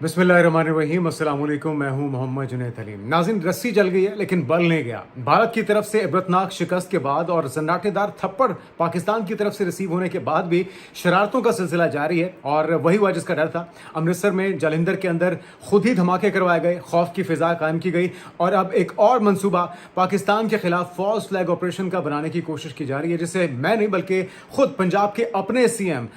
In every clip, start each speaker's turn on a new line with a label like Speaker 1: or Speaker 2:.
Speaker 1: बिस्मिल्लाहिर्रहमानिर्रहीम, अस्सलाम वालेकुम। मैं हूं मोहम्मद जुनैद अलीम। नाज़रीन, रस्सी जल गई है लेकिन बल नहीं गया। भारत की तरफ से इबरतनाक शिकस्त के बाद और सन्नाटेदार थप्पड़ पाकिस्तान की तरफ से रिसीव होने के बाद भी शरारतों का सिलसिला जारी है और वही हुआ जिसका डर था। अमृतसर में जालंधर के अंदर खुद ही धमाके करवाए गए, खौफ की फिजा कायम की गई और अब एक और मंसूबा पाकिस्तान के खिलाफ फॉल्स फ्लैग ऑपरेशन का बनाने की कोशिश की जा रही है, जिसे मैं नहीं बल्कि खुद पंजाब के अपने सीएम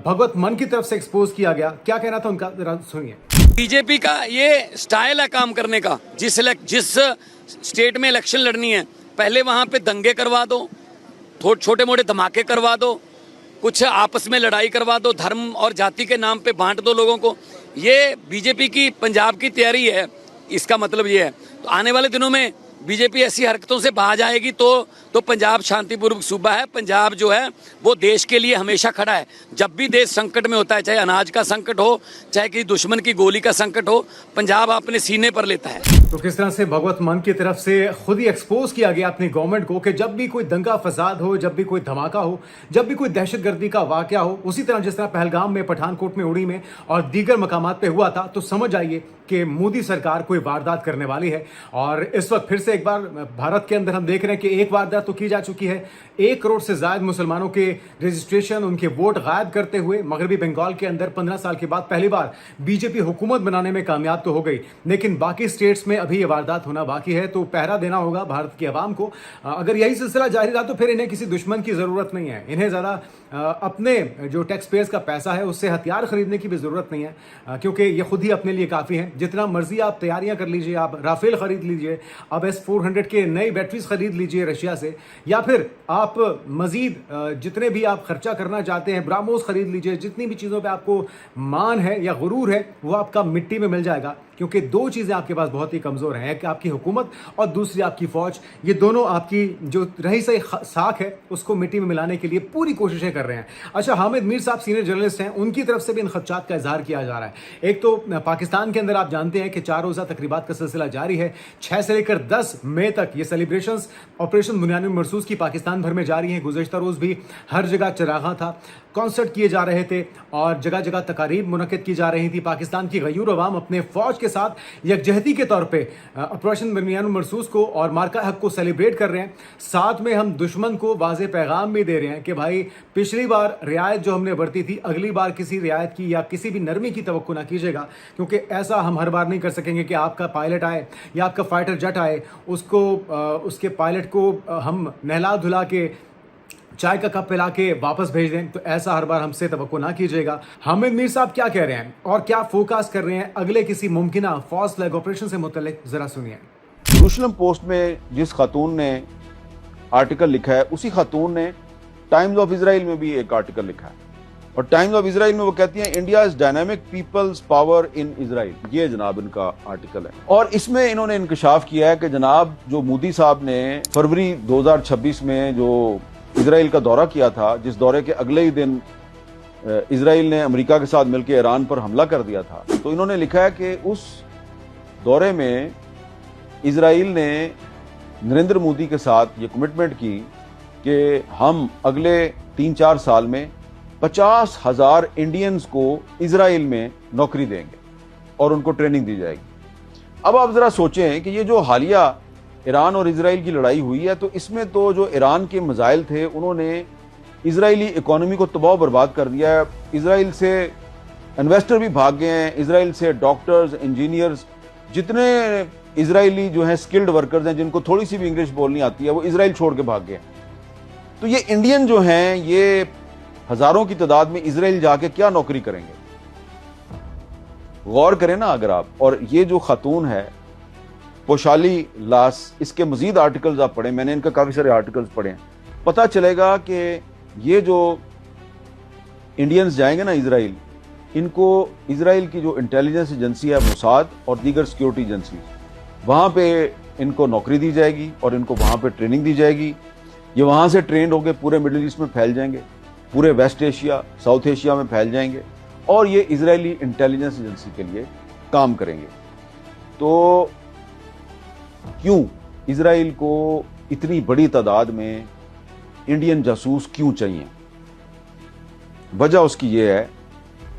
Speaker 1: भगवत मान की तरफ से एक्सपोज किया गया। क्या कहना था उनका, जरा सुनिए।
Speaker 2: बीजेपी का ये स्टाइल है काम करने का। जिस स्टेट में इलेक्शन लड़नी है, पहले वहां पे दंगे करवा दो, छोटे मोटे धमाके करवा दो, कुछ आपस में लड़ाई करवा दो, धर्म और जाति के नाम पे बांट दो लोगों को। ये बीजेपी की पंजाब की तैयारी है। इसका मतलब ये है तो आने वाले दिनों में बीजेपी ऐसी हरकतों से बाहर जाएगी तो पंजाब शांतिपूर्वक सूबा है। पंजाब जो है वो देश के लिए हमेशा खड़ा है। जब भी देश संकट में होता है, चाहे अनाज का संकट हो, चाहे किसी दुश्मन की गोली का संकट हो, पंजाब अपने सीने पर लेता है।
Speaker 1: तो किस तरह से भगवत मान की तरफ से खुद ही एक्सपोज किया गया अपनी गवर्नमेंट को कि जब भी कोई दंगा फसाद हो, जब भी कोई धमाका हो, जब भी कोई दहशतगर्दी का वाकया हो, उसी तरह जिस तरह पहलगाम में, पठानकोट में, उड़ी में और दीगर मकामात पे हुआ था, तो समझ आइए कि मोदी सरकार कोई वारदात करने वाली है। और इस वक्त फिर से एक बार भारत के अंदर हम देख रहे हैं कि एक वारदात तो की जा चुकी है। 1 करोड़ से ज्यादा मुसलमानों के रजिस्ट्रेशन, उनके वोट गायब करते हुए मगरबी बंगाल के अंदर 15 साल के बाद पहली बार बीजेपी हुकूमत बनाने में कामयाब तो हो गई, लेकिन बाकी स्टेट्स में अभी ये वारदात होना बाकी है। तो पहरा देना होगा भारत की आवाम को। अगर यही सिलसिला जारी रहा तो फिर इन्हें किसी दुश्मन की जरूरत नहीं है। इन्हें ज्यादा अपने जो टैक्स पेयर्स का पैसा है उससे हथियार खरीदने की भी जरूरत नहीं है, क्योंकि ये खुद ही अपने लिए काफी है। जितना मर्जी आप तैयारियां कर लीजिए, आप राफेल खरीद लीजिए, अब S-400 के नई बैटरीज खरीद लीजिए रशिया से, या फिर आप मजीद जितने भी आप खर्चा करना चाहते हैं, ब्राह्मोस खरीद लीजिए। जितनी भी चीज़ों पे आपको मान है या गुरूर है वो आपका मिट्टी में मिल जाएगा, क्योंकि 2 चीज़ें आपके पास बहुत ही कमज़ोर हैं, एक आपकी हुकूमत और दूसरी आपकी फ़ौज। ये दोनों आपकी जो रही सही साख है उसको मिट्टी में मिलाने के लिए पूरी कोशिशें कर रहे हैं। अच्छा, हामिद मीर साहब सीनियर जर्नलिस्ट हैं, उनकी तरफ से भी इन खदशात का इजहार किया जा रहा है। एक तो पाकिस्तान के अंदर आप जानते हैं कि 4 रोज़ा तकरीबात का सिलसिला जारी है। 6 से लेकर 10 मई तक ये सेलिब्रेशंस ऑपरेशन बुनियानुल मरसूस की पाकिस्तान भर में जारी हैं। गुज़श्ता रोज़ भी हर जगह चरागा था, कॉन्सर्ट किए जा रहे थे और जगह जगह तकारीब मुनक्किद की जा रही थी। पाकिस्तान की गयूर अवाम अपने फ़ौज के साथ यकजहती के तौर पे ऑपरेशन बुनियानुल मरसूस को और मार्का हक को सेलिब्रेट कर रहे हैं। साथ में हम दुश्मन को वाज़े पैगाम भी दे रहे हैं कि भाई, पिछली बार रियायत जो हमने बरती थी, अगली बार किसी रियायत की या किसी भी नरमी की तवक्को ना कीजिएगा, क्योंकि ऐसा हम हर बार नहीं कर सकेंगे कि आपका पायलट आए या आपका फाइटर जेट आए, उसके पायलट को हम नहला धुला के चाय का कप पिला के वापस भेज दें। तो ऐसा हर बार हमसे तवक्को ना कीजिएगा। हामिद मीर साहब क्या कह रहे हैं और क्या फोकस कर रहे हैं अगले किसी मुमकिना फॉल्स फ्लैग ऑपरेशन से मुतल्लिक, जरा सुनिए।
Speaker 3: जेरूसलम पोस्ट में जिस खातून ने आर्टिकल लिखा है, उसी खातून ने टाइम्स ऑफ इजराइल में भी एक आर्टिकल लिखा है और टाइम्स ऑफ इजराइल में वो कहती हैं India is dynamic peoples power in Israel. ये जनाब इनका आर्टिकल है और इसमें इन्होंने इंकशाफ किया है कि जनाब जो मोदी साहब ने फरवरी 2026 में जो इजराइल का दौरा किया था, जिस दौरे के अगले ही दिन इजराइल ने अमेरिका के साथ मिलकर ईरान पर हमला कर दिया था, तो इन्होंने लिखा है कि उस दौरे में इजराइल ने नरेंद्र मोदी के साथ ये कमिटमेंट की कि हम अगले 3-4 साल में 50,000 इंडियंस को इजराइल में नौकरी देंगे और उनको ट्रेनिंग दी जाएगी। अब आप जरा सोचें कि ये जो हालिया ईरान और इजराइल की लड़ाई हुई है, तो इसमें तो जो ईरान के मजाइल थे उन्होंने इजरायली इकोनॉमी को तबाह बर्बाद कर दिया है। इजराइल से इन्वेस्टर भी भाग गए हैं, इजराइल से डॉक्टर्स, इंजीनियर्स, जितने इजरायली जो हैं स्किल्ड वर्कर्स हैं जिनको थोड़ी सी भी इंग्लिश बोलनी आती है, वो इजराइल छोड़ के भाग गए। तो ये इंडियन जो हैं ये हजारों की तादाद में इजराइल जाके क्या नौकरी करेंगे? गौर करें ना अगर आप। और ये जो खातून है पोशाली लास, इसके मजीद आर्टिकल्स आप पढ़ें, मैंने इनका काफ़ी सारे आर्टिकल्स पढ़े हैं, पता चलेगा कि ये जो इंडियंस जाएंगे ना इजराइल, इनको इजराइल की जो इंटेलिजेंस एजेंसी है मोसाद और दीगर सिक्योरिटी एजेंसी, वहाँ पे इनको नौकरी दी जाएगी और इनको वहाँ पे ट्रेनिंग दी जाएगी। ये वहाँ से ट्रेंड होकर पूरे मिडिल ईस्ट में फैल जाएंगे, पूरे वेस्ट एशिया, साउथ एशिया में फैल जाएंगे और ये इजरायली इंटेलिजेंस एजेंसी के लिए काम करेंगे। तो क्यों इजराइल को इतनी बड़ी तादाद में इंडियन जासूस क्यों चाहिए? वजह उसकी ये है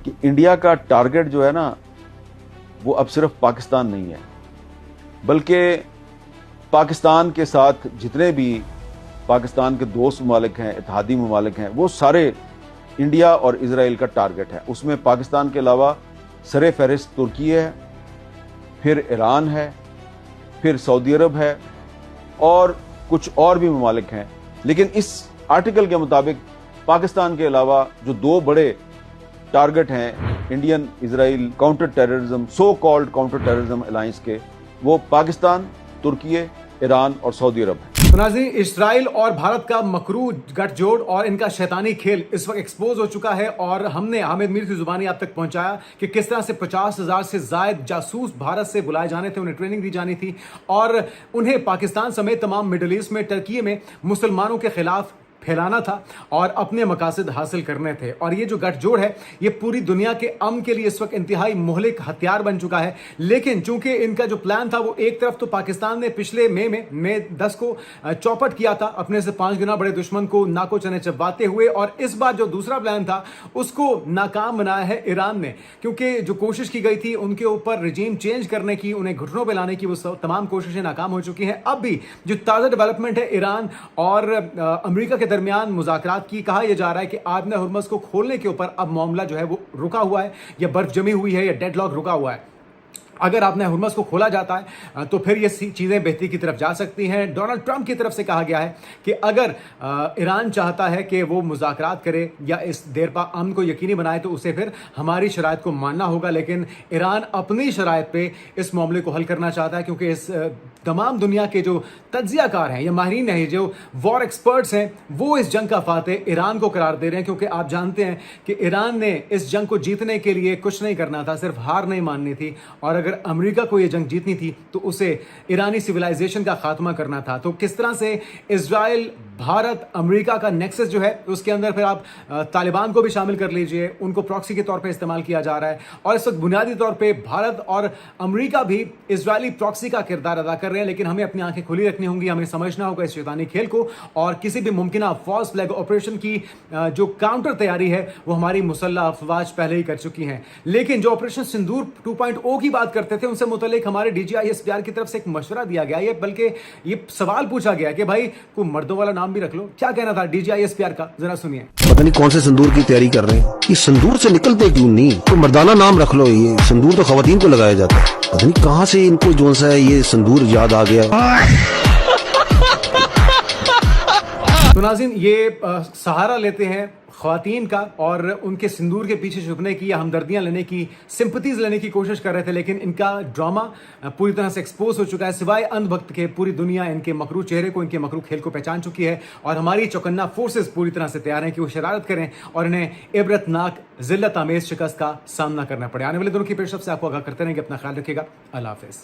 Speaker 3: कि इंडिया का टारगेट जो है ना वो अब सिर्फ पाकिस्तान नहीं है, बल्कि पाकिस्तान के साथ जितने भी पाकिस्तान के दोस्त ममालिक हैं, इत्तेहादी ममालिक हैं, वो सारे इंडिया और इजराइल का टारगेट है। उसमें पाकिस्तान के अलावा सरे फहरिस्त तुर्की है, फिर ईरान है, फिर सऊदी अरब है और कुछ और भी ममालिक हैं। लेकिन इस आर्टिकल के मुताबिक पाकिस्तान के अलावा जो दो बड़े टारगेट हैं Indian Israel counter terrorism, so called counter terrorism alliance के, वो पाकिस्तान, तुर्की, ईरान और सऊदी अरब है।
Speaker 1: तो नाज़रीन, इस्राइल और भारत का मकरू गठजोड़ और इनका शैतानी खेल इस वक्त एक्सपोज हो चुका है और हमने हामिद मीर की जुबानी आप तक पहुंचाया कि किस तरह से 50,000 से जायद जासूस भारत से बुलाए जाने थे, उन्हें ट्रेनिंग दी जानी थी और उन्हें पाकिस्तान समेत तमाम मिडल ईस्ट में, टर्की में मुसलमानों के खिलाफ फैलाना था और अपने मकासद हासिल करने थे। और ये जो गठजोड़ है ये पूरी दुनिया के अमन के लिए इस वक्त इंतहाई मुहलिक हथियार बन चुका है। लेकिन चूंकि इनका जो प्लान था वो एक तरफ तो पाकिस्तान ने पिछले मई 10 को चौपट किया था, अपने से 5 गुना बड़े दुश्मन को नाको चने चबाते हुए, और इस बार जो दूसरा प्लान था उसको नाकाम बनाया है ईरान ने, क्योंकि जो कोशिश की गई थी उनके ऊपर रिजीम चेंज करने की, उन्हें घुटनों पर लाने की, वो तमाम कोशिशें नाकाम हो चुकी हैं। अब भी जो ताज़ा डेवलपमेंट है ईरान और अमेरिका के दरमियान मुज़ाकरात की, कहा यह जा रहा है कि आबने हुर्मुज़ को खोलने के ऊपर अब मामला जो है वो रुका हुआ है, या बर्फ जमी हुई है, या डेडलॉक रुका हुआ है। अगर आपने हुर्मुज़ को खोला जाता है तो फिर ये चीज़ें बेहतरी की तरफ जा सकती हैं। डोनाल्ड ट्रंप की तरफ से कहा गया है कि अगर ईरान चाहता है कि वो मुज़ाकरात करे या इस देर पा अमन को यकीनी बनाए तो उसे फिर हमारी शराइत को मानना होगा। लेकिन ईरान अपनी शराइत पे इस मामले को हल करना चाहता है, क्योंकि इस तमाम दुनिया के जो तज्जियाकार हैं या माहिरीन हैं, जो वॉर एक्सपर्ट्स हैं, वो इस जंग का फातेह ईरान को करार दे रहे हैं। क्योंकि आप जानते हैं कि ईरान ने इस जंग को जीतने के लिए कुछ नहीं करना था, सिर्फ हार नहीं माननी थी। और अगर अमेरिका को यह जंग जीतनी थी तो उसे ईरानी सिविलाइजेशन का खात्मा करना था। तो किस तरह से इजराइल, भारत, अमेरिका का नेक्सस जो है उसके अंदर फिर आप तालिबान को भी शामिल कर लीजिए, उनको प्रॉक्सी के तौर पे इस्तेमाल किया जा रहा है। और इस वक्त बुनियादी तौर पे भारत और अमेरिका भी इजरायली प्रॉक्सी का किरदार अदा कर रहे हैं। लेकिन हमें अपनी आंखें खुली रखनी होंगी, हमें समझना होगा इस शैतानी खेल को, और किसी भी मुमकिन फॉल्स फ्लैग ऑपरेशन की जो काउंटर तैयारी है वो हमारी मुसल्लह अफवाज पहले ही कर चुकी हैं। लेकिन जो ऑपरेशन सिंदूर 2.0 की बात करते थे, उनसे मुतल्लिक हमारे DGISPR की तरफ से एक मशवरा दिया गया, ये बल्कि ये सवाल पूछा गया कि भाई कोई मर्दों वाला नाम भी रख लो। क्या कहना था DGISPR का, जरा सुनिए।
Speaker 4: पता नहीं कौन से संदूर की तैयारी कर रहे हैं, ये संदूर से निकलते क्यों नहीं? तो मर्दाना नाम रख लो, ये संदूर तो खवातीन को लगाया जाता है। पता नहीं कहाँ से इनको जो सा है ये संदूर याद आ गया।
Speaker 1: तो नाज़रीन, ये सहारा लेते हैं ख्वातीन का और उनके सिंदूर के पीछे छुपने की या हमदर्दियां लेने की, सिंपथीज लेने की कोशिश कर रहे थे। लेकिन इनका ड्रामा पूरी तरह से एक्सपोज हो चुका है। सिवाय अंधभक्त के पूरी दुनिया इनके मकरू चेहरे को, इनके मकरू खेल को पहचान चुकी है। और हमारी चौकन्ना फोर्सेस पूरी तरह से तैयार हैं कि वो शरारत करें और इन्हें इबरतनाक जिल्लत आमेज शिकस्त का सामना करना पड़े। आने वाले दिनों की पेशरफ से आपको आगाह करते रहेंगे। अपना ख्याल रखिएगा। अल्लाह हाफिज़।